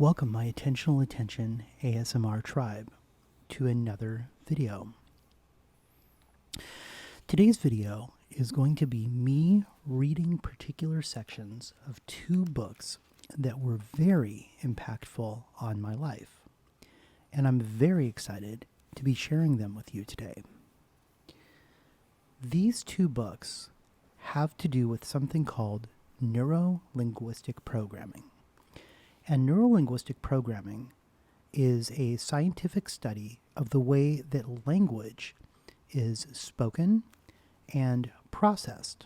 Welcome my attentional attention ASMR tribe to another video. Today's video is going to be me reading particular sections of two books that were very impactful on my life, and I'm very excited to be sharing them with you today. These two books have to do with something called Neuro Linguistic Programming. And Neuro Linguistic Programming is a scientific study of the way that language is spoken and processed.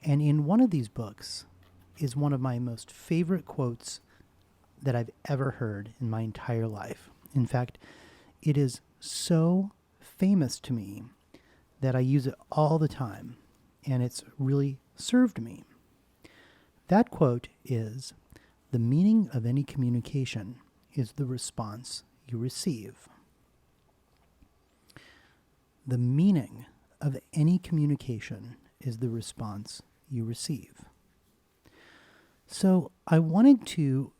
And in one of these books is one of my most favorite quotes that I've ever heard in my entire life. In fact, it is so famous to me that I use it all the time, and it's really served me. That quote is, "The meaning of any communication is the response you receive." The meaning of any communication is the response you receive. So I wanted to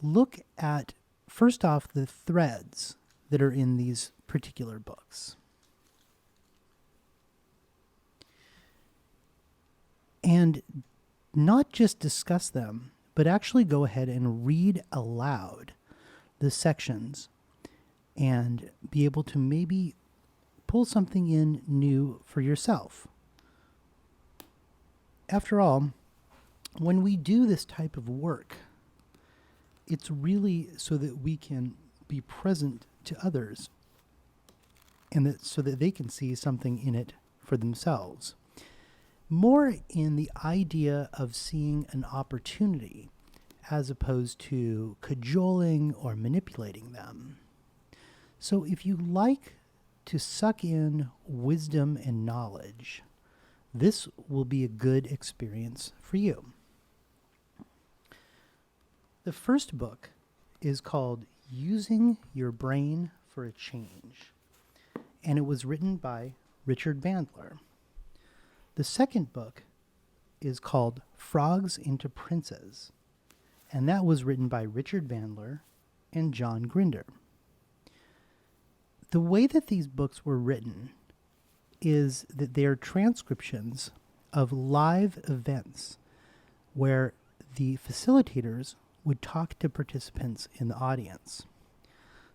look at, first off, the threads that are in these particular books. And not just discuss them, but actually go ahead and read aloud the sections and be able to maybe pull something in new for yourself. After all, when we do this type of work, it's really so that we can be present to others and that so that they can see something in it for themselves. More in the idea of seeing an opportunity as opposed to cajoling or manipulating them. So if you like to suck in wisdom and knowledge, this will be a good experience for you. The first book is called Using Your Brain for a Change, and it was written by Richard Bandler. The second book is called Frogs into Princes, and that was written by Richard Bandler and John Grinder. The way that these books were written is that they are transcriptions of live events where the facilitators would talk to participants in the audience.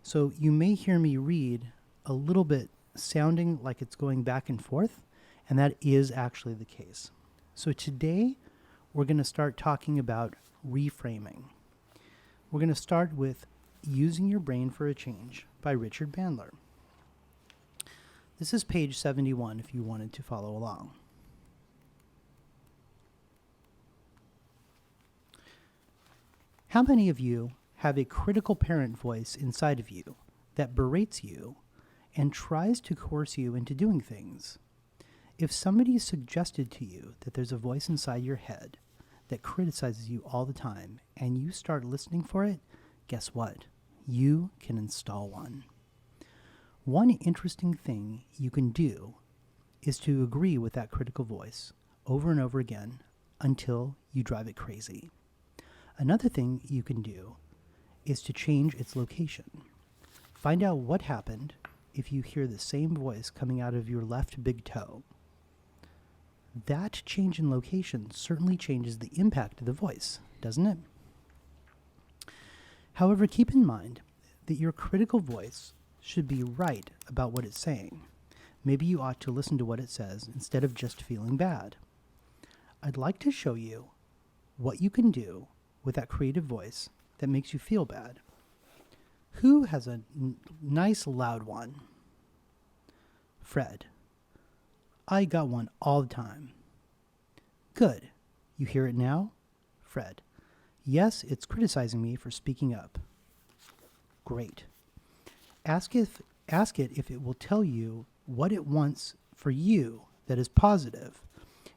So you may hear me read a little bit sounding like it's going back and forth, and that is actually the case. So today, we're going to start talking about reframing. We're going to start with Using Your Brain for a Change by Richard Bandler. This is page 71 if you wanted to follow along. How many of you have a critical parent voice inside of you that berates you and tries to coerce you into doing things? If somebody suggested to you that there's a voice inside your head that criticizes you all the time and you start listening for it, guess what? You can install one. One interesting thing you can do is to agree with that critical voice over and over again until you drive it crazy. Another thing you can do is to change its location. Find out what happened if you hear the same voice coming out of your left big toe. That change in location certainly changes the impact of the voice, doesn't it? However, keep in mind that your critical voice should be right about what it's saying. Maybe you ought to listen to what it says instead of just feeling bad. I'd like to show you what you can do with that creative voice that makes you feel bad. Who has a nice loud one? Fred. I got one all the time. Good. You hear it now? Fred. Yes, it's criticizing me for speaking up. Great. Ask it if it will tell you what it wants for you that is positive,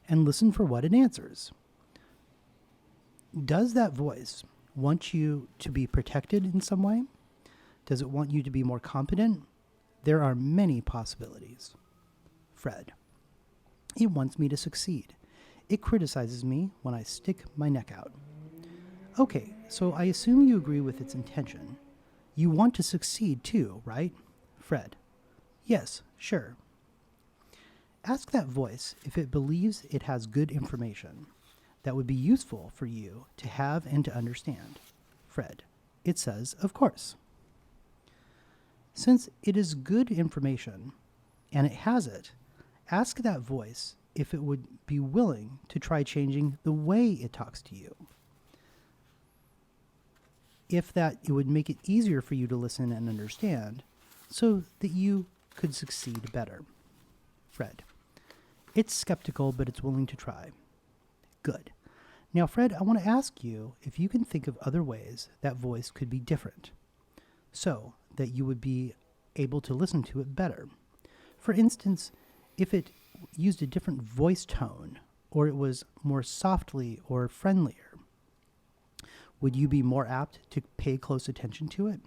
and listen for what it answers. Does that voice want you to be protected in some way? Does it want you to be more competent? There are many possibilities. Fred. It wants me to succeed. It criticizes me when I stick my neck out. Okay, so I assume you agree with its intention. You want to succeed too, right? Fred. Yes, sure. Ask that voice if it believes it has good information that would be useful for you to have and to understand. Fred. It says, of course. Since it is good information, and it has it, ask that voice if it would be willing to try changing the way it talks to you. If that it would make it easier for you to listen and understand, so that you could succeed better. Fred. It's skeptical, but it's willing to try. Good. Now, Fred, I want to ask you if you can think of other ways that voice could be different, so that you would be able to listen to it better. For instance, if it used a different voice tone, or it was more softly or friendlier, would you be more apt to pay close attention to it?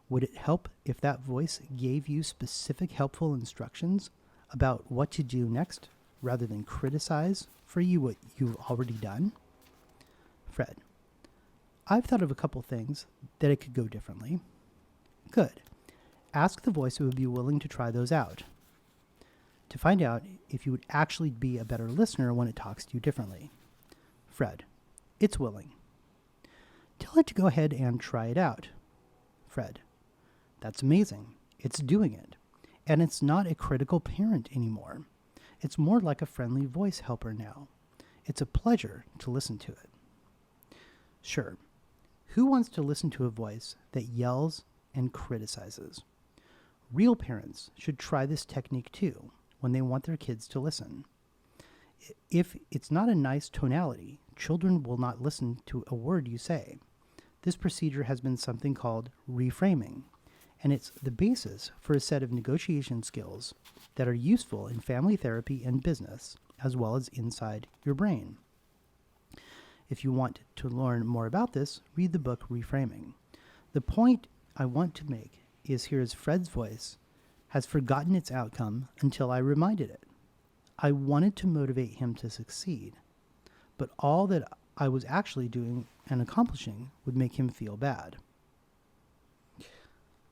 Would it help if that voice gave you specific helpful instructions about what to do next, rather than criticize for you what you've already done? Fred. I've thought of a couple things that it could go differently. Good. Ask the voice if it would be willing to try those out, to find out if you would actually be a better listener when it talks to you differently. Fred. It's willing. Tell it to go ahead and try it out. Fred. That's amazing. It's doing it. And it's not a critical parent anymore. It's more like a friendly voice helper now. It's a pleasure to listen to it. Sure. Who wants to listen to a voice that yells and criticizes? Real parents should try this technique too when they want their kids to listen. If it's not a nice tonality, children will not listen to a word you say. This procedure has been something called reframing, and it's the basis for a set of negotiation skills that are useful in family therapy and business, as well as inside your brain. If you want to learn more about this, read the book Reframing. The point I want to make is here is Fred's voice has forgotten its outcome until I reminded it. I wanted to motivate him to succeed, but all that I was actually doing and accomplishing would make him feel bad.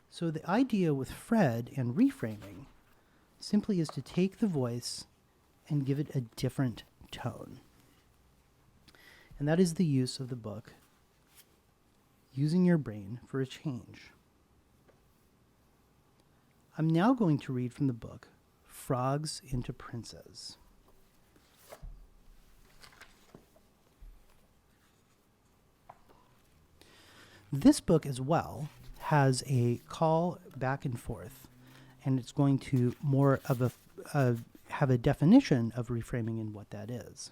So the idea with Fred and reframing simply is to take the voice and give it a different tone. And that is the use of the book, Using Your Brain for a Change. I'm now going to read from the book, Frogs into Princes. This book as well has a call back and forth, and it's going to more of have a definition of reframing and what that is.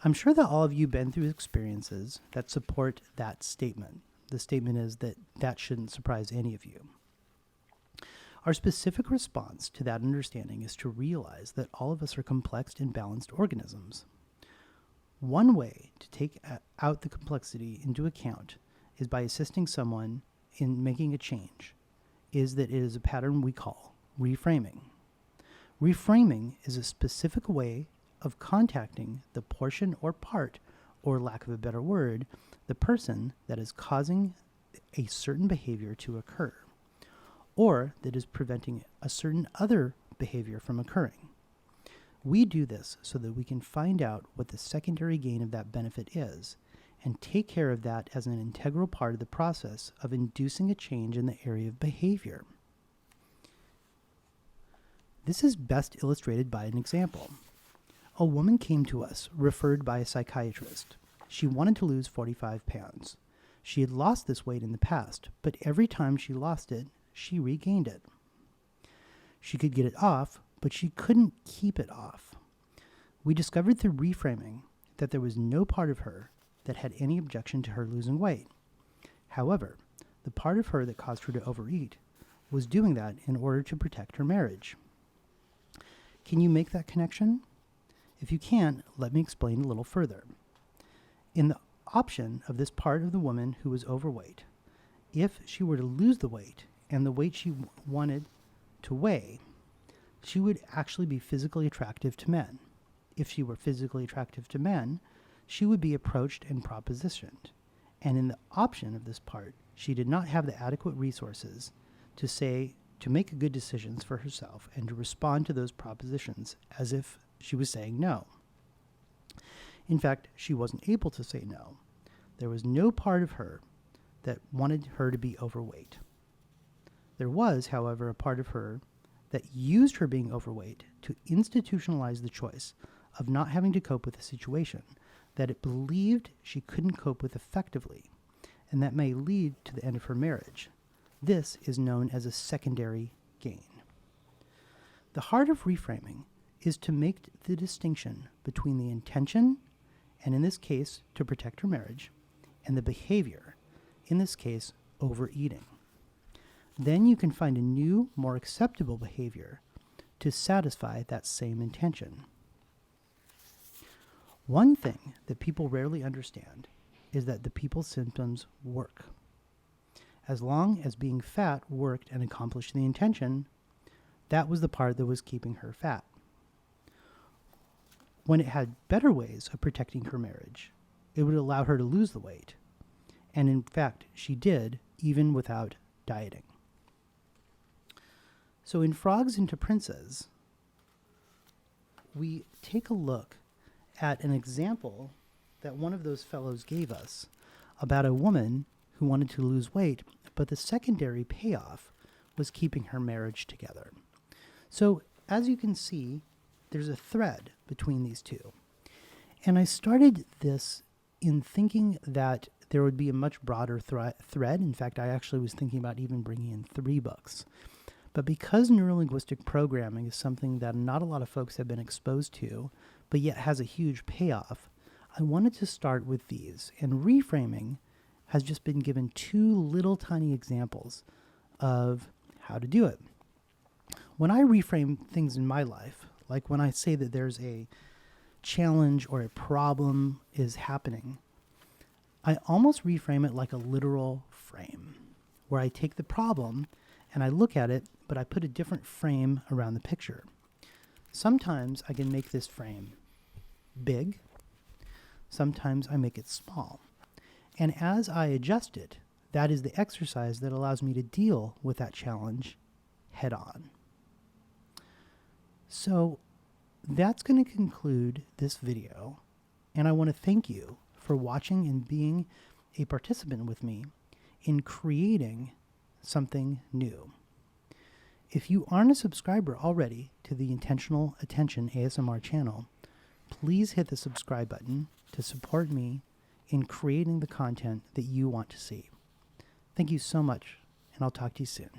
I'm sure that all of you have been through experiences that support that statement. The statement is that shouldn't surprise any of you. Our specific response to that understanding is to realize that all of us are complex and balanced organisms. One way to take out the complexity into account is by assisting someone in making a change, is that it is a pattern we call reframing. Reframing is a specific way of contacting the portion or part, or lack of a better word, the person that is causing a certain behavior to occur, or that is preventing a certain other behavior from occurring. We do this so that we can find out what the secondary gain of that benefit is, and take care of that as an integral part of the process of inducing a change in the area of behavior. This is best illustrated by an example. A woman came to us, referred by a psychiatrist. She wanted to lose 45 pounds. She had lost this weight in the past, but every time she lost it, she regained it. She could get it off, but she couldn't keep it off. We discovered through reframing that there was no part of her that had any objection to her losing weight. However, the part of her that caused her to overeat was doing that in order to protect her marriage. Can you make that connection? If you can't, let me explain a little further. In the option of this part of the woman who was overweight, if she were to lose the weight and the weight she wanted to weigh, she would actually be physically attractive to men. If she were physically attractive to men, she would be approached and propositioned. And in the option of this part, she did not have the adequate resources to make good decisions for herself and to respond to those propositions as if she was saying no. In fact, she wasn't able to say no. There was no part of her that wanted her to be overweight. There was, however, a part of her that used her being overweight to institutionalize the choice of not having to cope with a situation that it believed she couldn't cope with effectively, and that may lead to the end of her marriage. This is known as a secondary gain. The heart of reframing is to make the distinction between the intention, and in this case, to protect her marriage, and the behavior, in this case, overeating. Then you can find a new, more acceptable behavior to satisfy that same intention. One thing that people rarely understand is that the people's symptoms work. As long as being fat worked and accomplished the intention, that was the part that was keeping her fat. When it had better ways of protecting her marriage, it would allow her to lose the weight. And in fact, she did, even without dieting. So in Frogs into Princes, we take a look at an example that one of those fellows gave us about a woman who wanted to lose weight, but the secondary payoff was keeping her marriage together. So as you can see, there's a thread between these two. And I started this in thinking that there would be a much broader thread. In fact, I actually was thinking about even bringing in 3 books. But because Neuro Linguistic Programming is something that not a lot of folks have been exposed to, but yet has a huge payoff, I wanted to start with these. And reframing has just been given 2 little tiny examples of how to do it. When I reframe things in my life, like when I say that there's a challenge or a problem is happening, I almost reframe it like a literal frame, where I take the problem and I look at it, but I put a different frame around the picture. Sometimes I can make this frame big. Sometimes I make it small. And as I adjust it, that is the exercise that allows me to deal with that challenge head on. So that's going to conclude this video. And I want to thank you for watching and being a participant with me in creating something new. If you aren't a subscriber already to the Intentional Attention ASMR channel, please hit the subscribe button to support me in creating the content that you want to see. Thank you so much, and I'll talk to you soon.